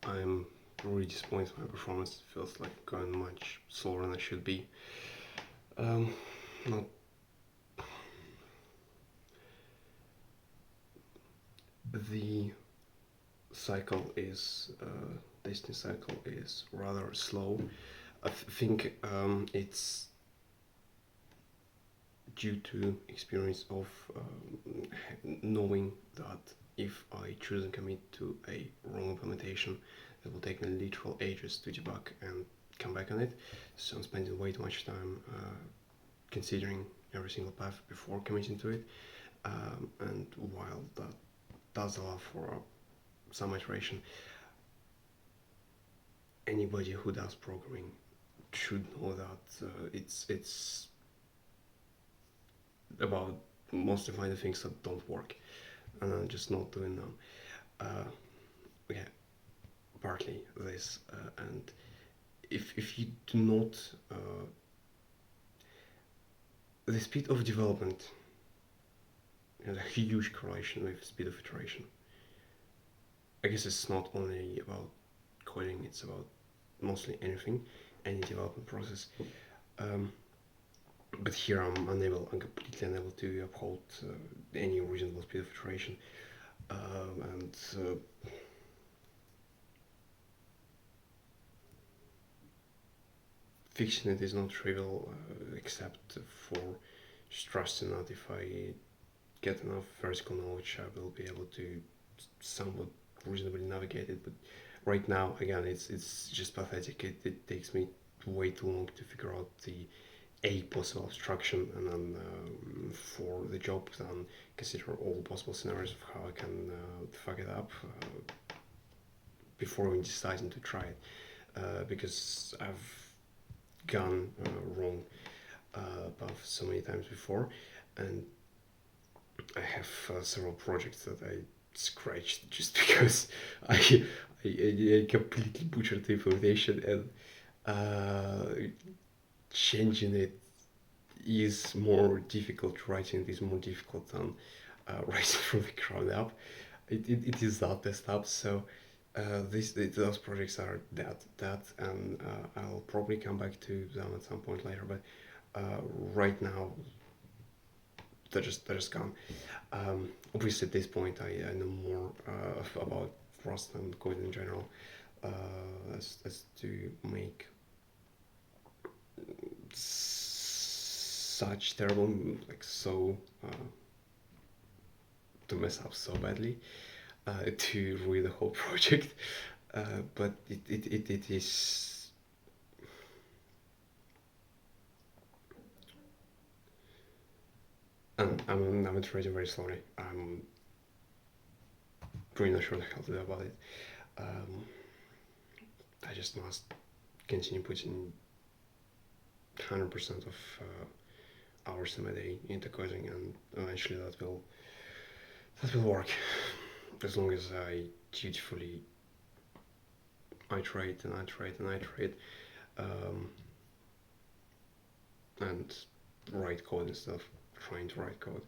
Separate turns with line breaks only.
I'm really disappointed with my performance. It feels like going much slower than I should be. Not the cycle is Destiny cycle is rather slow. I think it's due to experience of knowing that if I choose and commit to a wrong implementation, it will take me literal ages to debug and come back on it. So I'm spending way too much time considering every single path before committing to it. And while that does allow for some iteration, anybody who does programming should know that it's about mostly finding things that don't work and just not doing them. Yeah, partly this, and if you do not, the speed of development has a huge correlation with speed of iteration. I guess it's not only about coding; it's about mostly anything, any development process. Um, but here I'm completely unable to uphold any reasonable speed of iteration, and fixing it is not trivial, except for just trusting that if I get enough vertical knowledge, I will be able to somewhat reasonably navigate it. But right now, again, it's just pathetic. It takes me way too long to figure out the a possible abstraction, and then for the job, then consider all possible scenarios of how I can fuck it up before even deciding to try it, because I've gone wrong path so many times before, and I have several projects that I scratched just because I completely butchered the implementation, and changing it is more difficult. Writing it is more difficult than writing from the ground up. It is that messed up. So those projects are that, and I'll probably come back to them at some point later. But right now, they're just gone. Obviously, at this point, I know more about Rust and code in general, as to make such terrible, like so, to mess up so badly, to ruin the whole project. But it is. I'm iterating very slowly. I'm really not sure how to do about it. Um, I just must continue putting 100% of hours in my day into coding, and eventually that will work. As long as I dutifully iterate and iterate and iterate, um, and write code instead of trying to write code.